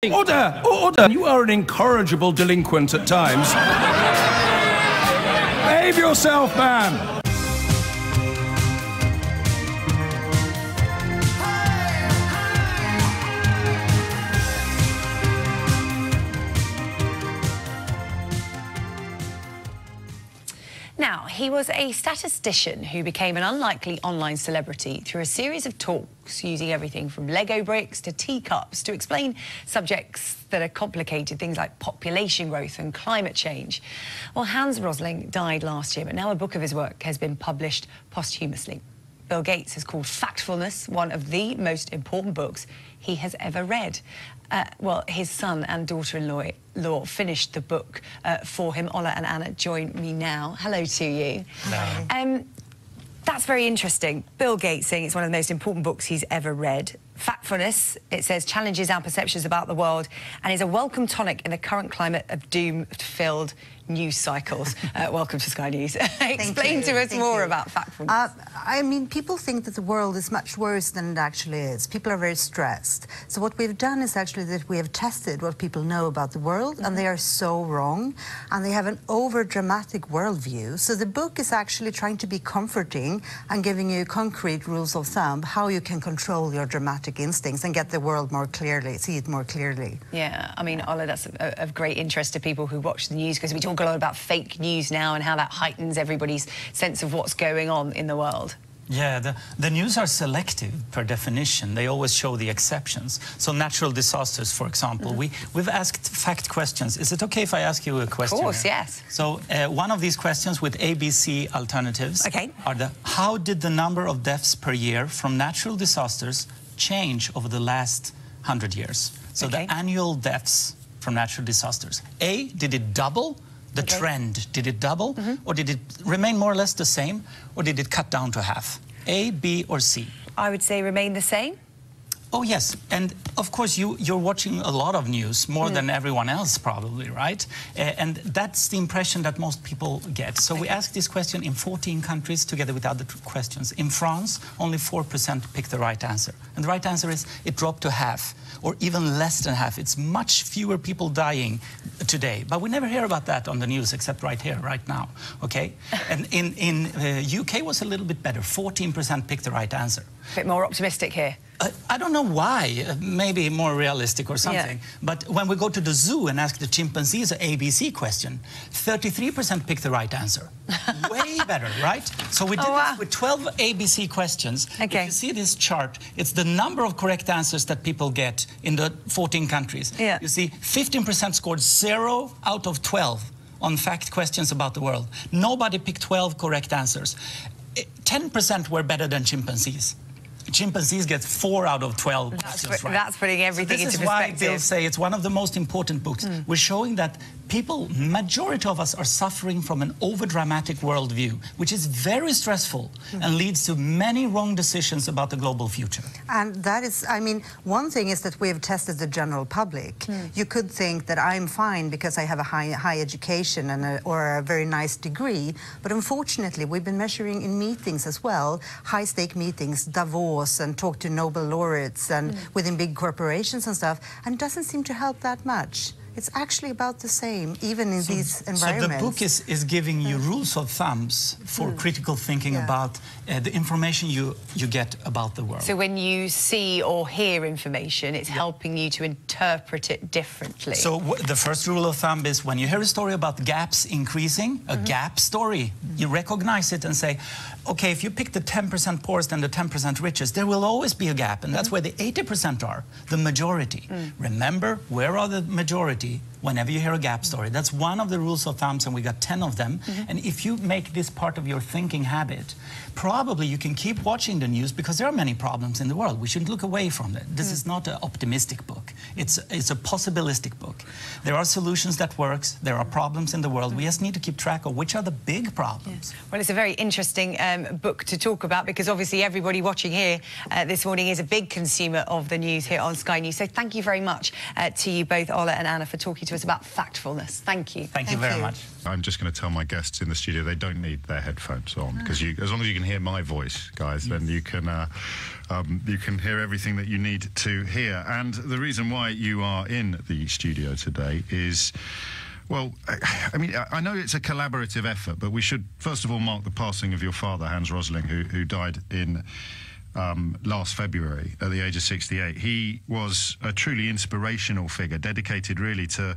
Order! Order! You are an incorrigible delinquent at times. Behave yourself, man! Now, he was a statistician who became an unlikely online celebrity through a series of talks using everything from Lego bricks to teacups to explain subjects that are complicated, things like population growth and climate change. Well, Hans Rosling died last year, but now a book of his work has been published posthumously. Bill Gates has called Factfulness one of the most important books he has ever read. Well, his son and daughter-in-law finished the book for him. Ola and Anna join me now. Hello to you. Hello. That's very interesting. Bill Gates saying it's one of the most important books he's ever read. Factfulness, it says, challenges our perceptions about the world and is a welcome tonic in the current climate of doom-filled news cycles. Welcome to Sky News. Explain to us more about Factfulness. I mean, people think that the world is much worse than it actually is. People are very stressed. So what we've done is actually that we have tested what people know about the world, and they are so wrong, and they have an over-dramatic worldview. So the book is actually trying to be comforting and giving you concrete rules of thumb, how you can control your dramatic instincts and get the world more clearly, see it more clearly. Yeah, I mean, Ola, that's of great interest to people who watch the news, because we talk a lot about fake news now and how that heightens everybody's sense of what's going on in the world. Yeah, the news are selective per definition. They always show the exceptions. So natural disasters, for example, we've asked fact questions. Is it okay if I ask you a question? Of course, yes. So one of these questions with ABC alternatives are how did the number of deaths per year from natural disasters change over the last 100 years? So the annual deaths from natural disasters. A, did it double? The trend, did it double? Or did it remain more or less the same? Or did it cut down to half? A, B, or C? I would say remain the same. Oh, yes. And, of course, you're watching a lot of news, more than everyone else, probably, right? And that's the impression that most people get. So we asked this question in 14 countries, together with other questions. In France, only 4% picked the right answer. And the right answer is it dropped to half, or even less than half. It's much fewer people dying today. But we never hear about that on the news, except right here, right now, okay? And in UK was a little bit better. 14% picked the right answer. A bit more optimistic here. I don't know why, maybe more realistic or something. But when we go to the zoo and ask the chimpanzees an ABC question, 33% pick the right answer. Way better, right? So we did this with 12 ABC questions. If you see this chart, it's the number of correct answers that people get in the 14 countries. You see 15% scored 0 out of 12 on fact questions about the world. Nobody picked 12 correct answers. 10% were better than chimpanzees. Chimpanzees get 4 out of 12 questions right. That's putting everything into This perspective. is why Bill say it's one of the most important books. We're showing that people, majority of us, are suffering from an over-dramatic worldview, which is very stressful and leads to many wrong decisions about the global future. And that is, I mean, one thing is that we have tested the general public. You could think that I'm fine because I have a high education and or a very nice degree, but unfortunately we've been measuring in meetings as well, high-stake meetings, Davos, and talk to Nobel laureates and within big corporations and stuff, and it doesn't seem to help that much. It's actually about the same, even in these environments. So the book is giving you rules of thumbs for critical thinking about the information you get about the world. So when you see or hear information, it's helping you to interpret it differently. So the first rule of thumb is when you hear a story about gaps increasing, a gap story, you recognize it and say, okay, if you pick the 10% poorest and the 10% richest, there will always be a gap, and that's where the 80% are, the majority. Remember, where are the majority? Whenever you hear a gap story. That's one of the rules of thumbs, and we got 10 of them. And if you make this part of your thinking habit, probably you can keep watching the news, because there are many problems in the world. We shouldn't look away from it. This is not an optimistic book. It's a possibilistic book. There are solutions that works. There are problems in the world. We just need to keep track of which are the big problems. Well, it's a very interesting book to talk about, because obviously everybody watching here this morning is a big consumer of the news here on Sky News. So thank you very much to you both, Ola and Anna, for talking to to us about Factfulness. Thank you. Thank you very much. I'm just going to tell my guests in the studio they don't need their headphones on, because as long as you can hear my voice, guys, then you can hear everything that you need to hear. And the reason why you are in the studio today is, well, I mean, I know it's a collaborative effort, but we should first of all mark the passing of your father, Hans Rosling, who died in last February at the age of 68. He was a truly inspirational figure, dedicated really to,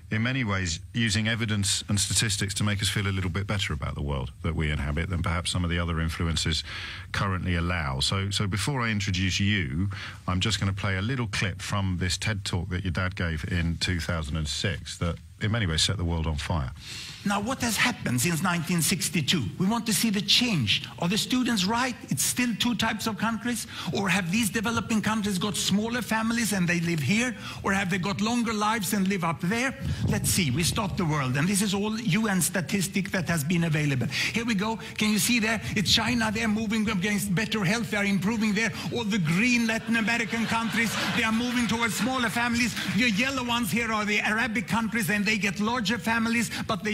in many ways, using evidence and statistics to make us feel a little bit better about the world that we inhabit than perhaps some of the other influences currently allow. So before I introduce you, I'm just going to play a little clip from this TED Talk that your dad gave in 2006 that in many ways set the world on fire. Now, what has happened since 1962? We want to see the change. Are the students right? It's still two types of countries? Or have these developing countries got smaller families and they live here? Or have they got longer lives and live up there? Let's see. We stop the world. And this is all UN statistic that has been available. Here we go. Can you see there? It's China. They're moving against better health. They're improving there. All the green Latin American countries, they are moving towards smaller families. The yellow ones here are the Arabic countries, and they get larger families, but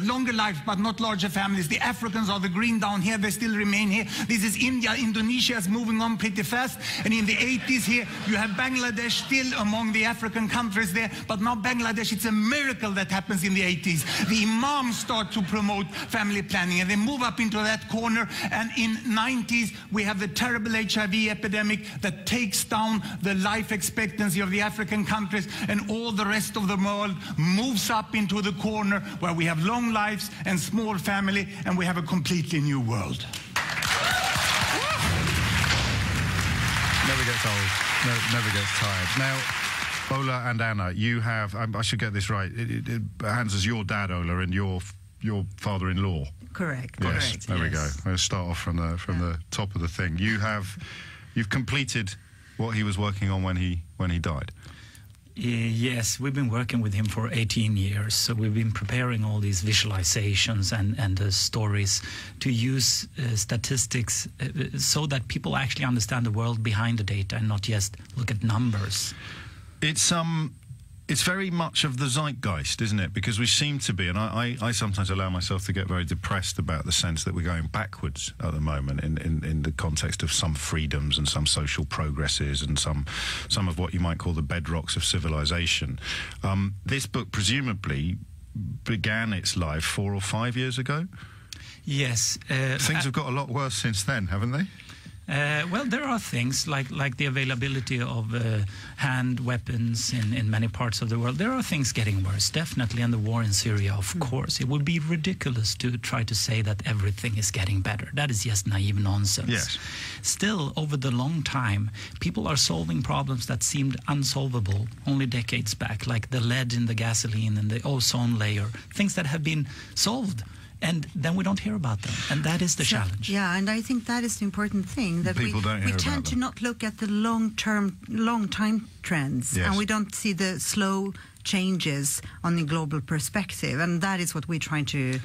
longer lives, but not larger families. The Africans are the green down here. They still remain here. This is India. Indonesia is moving on pretty fast. And in the 80s here, you have Bangladesh still among the African countries there. But now Bangladesh, it's a miracle that happens in the 80s. The imams start to promote family planning, and they move up into that corner. And in 90s, we have the terrible HIV epidemic that takes down the life expectancy of the African countries, and all the rest of the world moves up into the corner where we have long lives and small family, and we have a completely new world. Never gets old, never gets tired. Now, Ola and Anna, you have, I should get this right, Hans is your dad, Ola, and your father-in-law. Correct. Yes, Correct. there we go. Let's start off from the top of the thing. You've completed what he was working on when he died. Yes, we've been working with him for 18 years, so we've been preparing all these visualizations and the stories to use statistics so that people actually understand the world behind the data and not just look at numbers. It's very much of the zeitgeist, isn't it? Because we seem to be, and I sometimes allow myself to get very depressed about the sense that we're going backwards at the moment in the context of some freedoms and some social progresses and some of what you might call the bedrocks of civilization. This book presumably began its life 4 or 5 years ago? Yes. Things have got a lot worse since then, haven't they? Well, there are things like the availability of hand weapons in many parts of the world. There are things getting worse, definitely, and the war in Syria, of course. It would be ridiculous to try to say that everything is getting better. That is just naive nonsense. Yes. Still, over the long time, people are solving problems that seemed unsolvable only decades back, like the lead in the gasoline and the ozone layer, things that have been solved. And then we don't hear about them, and that is the challenge. Yeah, and I think that is the important thing, that we tend to not look at the long time trends, yes. And we don't see the slow changes on the global perspective, and that is what we're trying to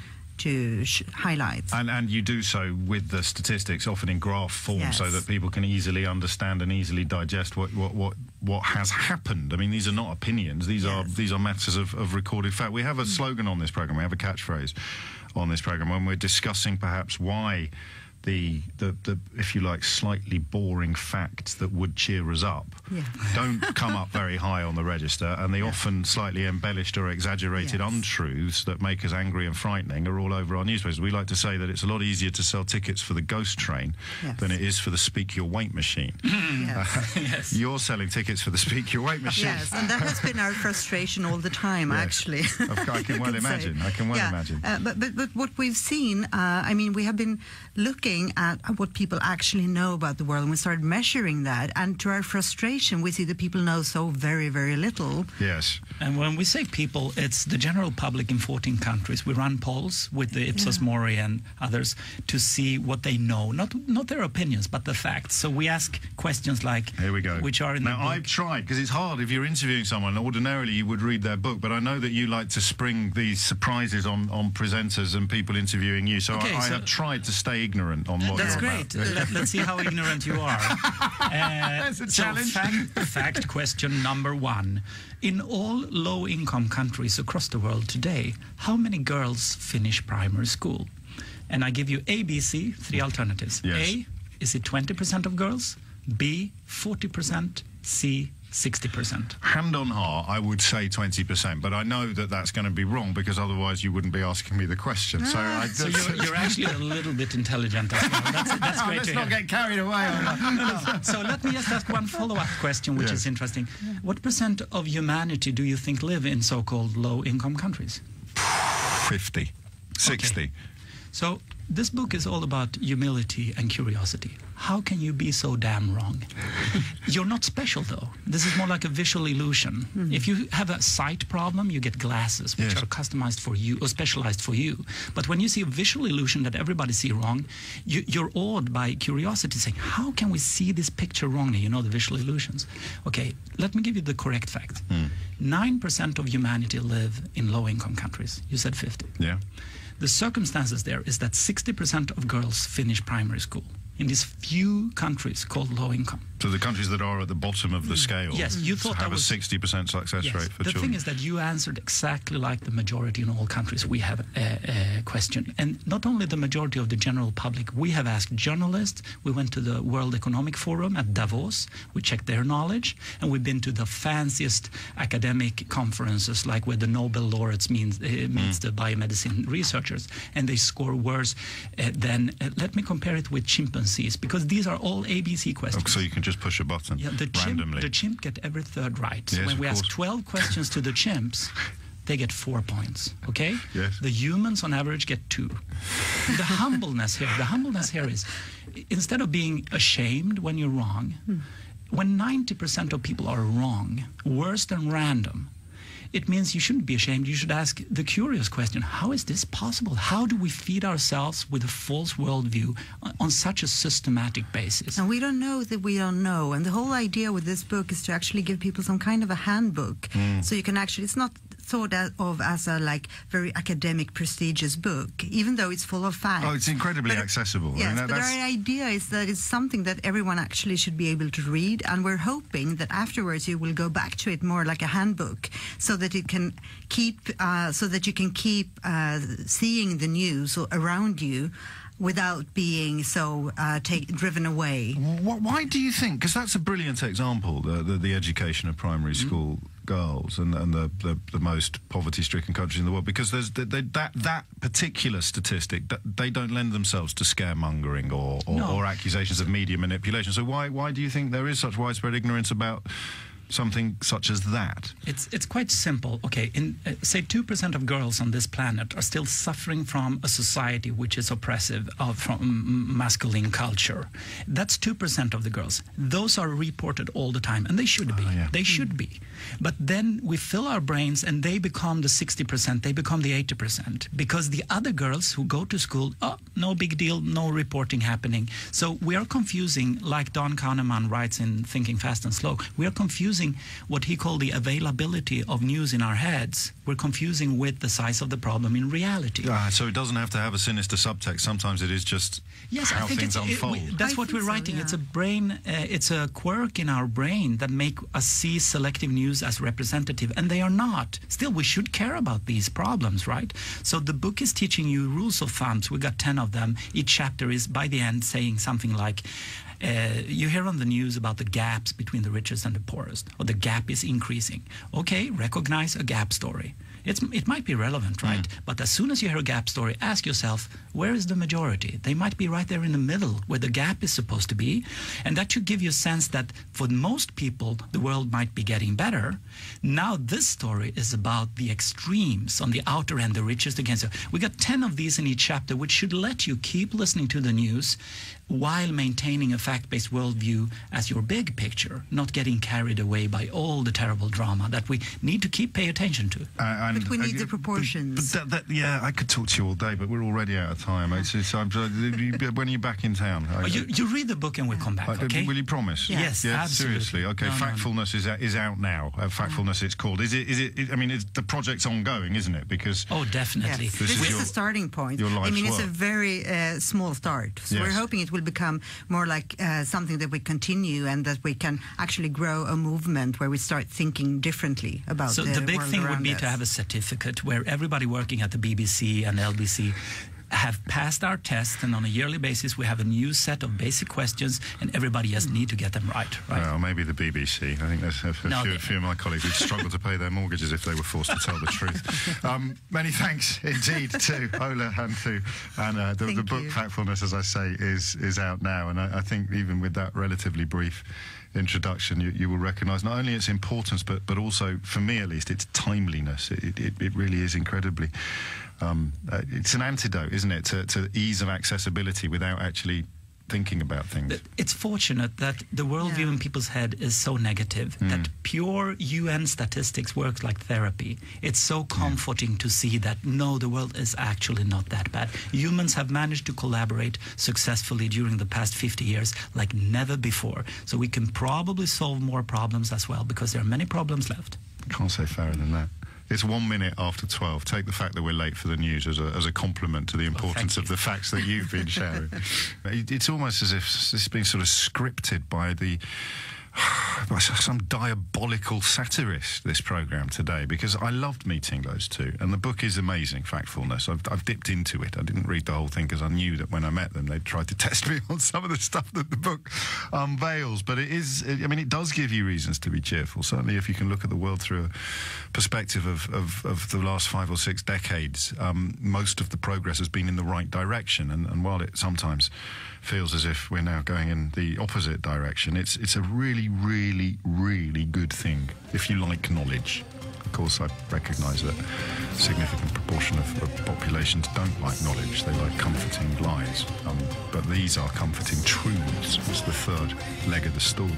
highlight. And you do so with the statistics, often in graph form, yes. So that people can easily understand and easily digest what has happened. I mean, these are not opinions; these are matters of recorded fact. We have a slogan on this program. We have a catchphrase on this program when we're discussing perhaps why the if you like slightly boring facts that would cheer us up don't come up very high on the register, and the often slightly embellished or exaggerated untruths that make us angry and frightening are all over our newspapers. We like to say that it's a lot easier to sell tickets for the ghost train than it is for the speak your weight machine. Yes. You're selling tickets for the speak your weight machine. Yes, and that has been our frustration all the time, actually. I can well imagine. I can well imagine. But what we've seen, I mean, we have been looking at what people actually know about the world, and we started measuring that, and to our frustration we see that people know so very, very little. Yes. And when we say people, it's the general public in 14 countries. We run polls with the Ipsos Mori and others to see what they know, not their opinions, but the facts. So we ask questions like, here we go, which are in now the book. I've tried, because it's hard if you're interviewing someone. Ordinarily you would read their book, but I know that you like to spring these surprises on presenters and people interviewing you, so I have tried to stay ignorant ignorant on what That's you're great. about. Let's see how ignorant you are. That's a challenge. Fact question number 1. In all low-income countries across the world today, how many girls finish primary school? And I give you A, B, C, 3 alternatives. Yes. A, is it 20% of girls? B, 40%? C, 60%. Hand on heart, I would say 20%, but I know that that's going to be wrong because otherwise you wouldn't be asking me the question. So You're actually a little bit intelligent as well. That's great let's to not hear. get carried away on that. So let me just ask one follow-up question, which is interesting. What % of humanity do you think live in so-called low-income countries? 50, 60. Okay. So this book is all about humility and curiosity. How can you be so damn wrong? You're not special, though. This is more like a visual illusion. If you have a sight problem, you get glasses, which are customized for you or specialized for you. But when you see a visual illusion that everybody sees wrong, you're awed by curiosity, saying, how can we see this picture wrongly? You know, the visual illusions. Okay, let me give you the correct fact. 9% of humanity live in low-income countries. You said 50. Yeah. The circumstances there is that 60% of girls finish primary school in these few countries called low income. So the countries that are at the bottom of the scale Yes, you thought have that was a 60% success rate for the children. thing is that you answered exactly like the majority in all countries we have a question. And not only the majority of the general public, we have asked journalists, we went to the World Economic Forum at Davos, we checked their knowledge, and we've been to the fanciest academic conferences, like where the Nobel laureates meets the biomedicine researchers, and they score worse than, let me compare it with chimpanzees, because these are all ABC questions. So you can just push a button randomly. The chimp get every third right. Yes, when we ask course. 12 questions to the chimps, they get 4 points, okay? Yes. The humans on average get 2. The humbleness here is, instead of being ashamed when you're wrong, when 90% of people are wrong, worse than random, it means you shouldn't be ashamed. You should ask the curious question, how is this possible? How do we feed ourselves with a false worldview on such a systematic basis? And we don't know that we don't know. And the whole idea with this book is to actually give people some kind of a handbook. So you can actually, it's not thought of as a very academic, prestigious book, even though it's full of facts. Oh, it's incredibly accessible. Yes, I mean, but our idea is that it's something that everyone actually should be able to read, and we're hoping that afterwards you will go back to it more like a handbook, so that it can keep, you can keep seeing the news around you without being so driven away. Why do you think? Because that's a brilliant example, the education of primary school girls and the most poverty-stricken countries in the world, because there's that particular statistic, they don't lend themselves to scaremongering or accusations of media manipulation. So why do you think there is such widespread ignorance about something such as that? It's quite simple. Okay, say 2% of girls on this planet are still suffering from a society which is oppressive from masculine culture. That's 2% of the girls. Those are reported all the time, and they should be. They should be. But then we fill our brains, and they become the 60%. They become the 80%, because the other girls who go to school, no big deal, no reporting happening. So we are confusing, like Don Kahneman writes in Thinking Fast and Slow, we are confusing what he called the availability of news in our heads. We're confusing with the size of the problem in reality. So it doesn't have to have a sinister subtext. Sometimes it is just how things unfold. That's what we're writing. Yeah. It's a brain. It's a quirk in our brain that make us see selective news as representative, and they are not. Still, we should care about these problems, right? So the book is teaching you rules of thumbs. We got 10 of them. Each chapter is, by the end, saying something like, you hear on the news about the gaps between the richest and the poorest, or the gap is increasing. Okay, recognize a gap story. It might be relevant, right? But as soon as you hear a gap story, ask yourself, where is the majority? They might be right there in the middle, where the gap is supposed to be. And that should give you a sense that for most people, the world might be getting better. Now this story is about the extremes on the outer end, the richest against. We got 10 of these in each chapter, which should let you keep listening to the news while maintaining a fact-based worldview as your big picture, not getting carried away by all the terrible drama that we need to keep pay attention to. And But we need the proportions. Yeah, I could talk to you all day, but we're already out of time. When are you back in town? You read the book and we'll come back, okay? Will you promise? Yes, yeah, absolutely. Seriously. Okay, Factfulness is out now. Factfulness, it's called. Is it? I mean, the project's ongoing, isn't it? Because definitely. Yes. This is the starting point. I mean, it's a very small start. So we're hoping it will become more like something that we continue and that we can actually grow a movement where we start thinking differently about the world around us. So the big thing would be to have a certificate where everybody working at the BBC and LBC have passed our test, and on a yearly basis we have a new set of basic questions, and everybody just need to get them right. Well, maybe the BBC. I think there's a few of my colleagues who'd struggle to pay their mortgages if they were forced to tell the truth. Many thanks indeed to Ola and to Anna. The book Factfulness, as I say, is out now, and I think even with that relatively brief introduction, you will recognise not only its importance, but also, for me at least, its timeliness. It really is incredibly. It's an antidote, isn't it, to ease of accessibility without actually thinking about things. It's fortunate that the worldview in people's head is so negative that pure UN statistics works like therapy. It's so comforting to see that, no, the world is actually not that bad. Humans have managed to collaborate successfully during the past 50 years like never before. So we can probably solve more problems as well, because there are many problems left. Can't say fairer than that. It's 1 minute after 12. Take the fact that we're late for the news as a compliment to the importance of the facts that you've been sharing. It's almost as if it's been sort of scripted by some diabolical satirist, this programme today, because I loved meeting those two, and the book is amazing, Factfulness. I've dipped into it. I didn't read the whole thing because I knew that when I met them they'd try to test me on some of the stuff that the book unveils, but it does give you reasons to be cheerful, certainly if you can look at the world through a perspective of the last 5 or 6 decades. Most of the progress has been in the right direction, and while it sometimes feels as if we're now going in the opposite direction, it's a really, really, really good thing if you like knowledge. Of course, I recognise that a significant proportion of populations don't like knowledge. They like comforting lies. But these are comforting truths. It's the third leg of the stool.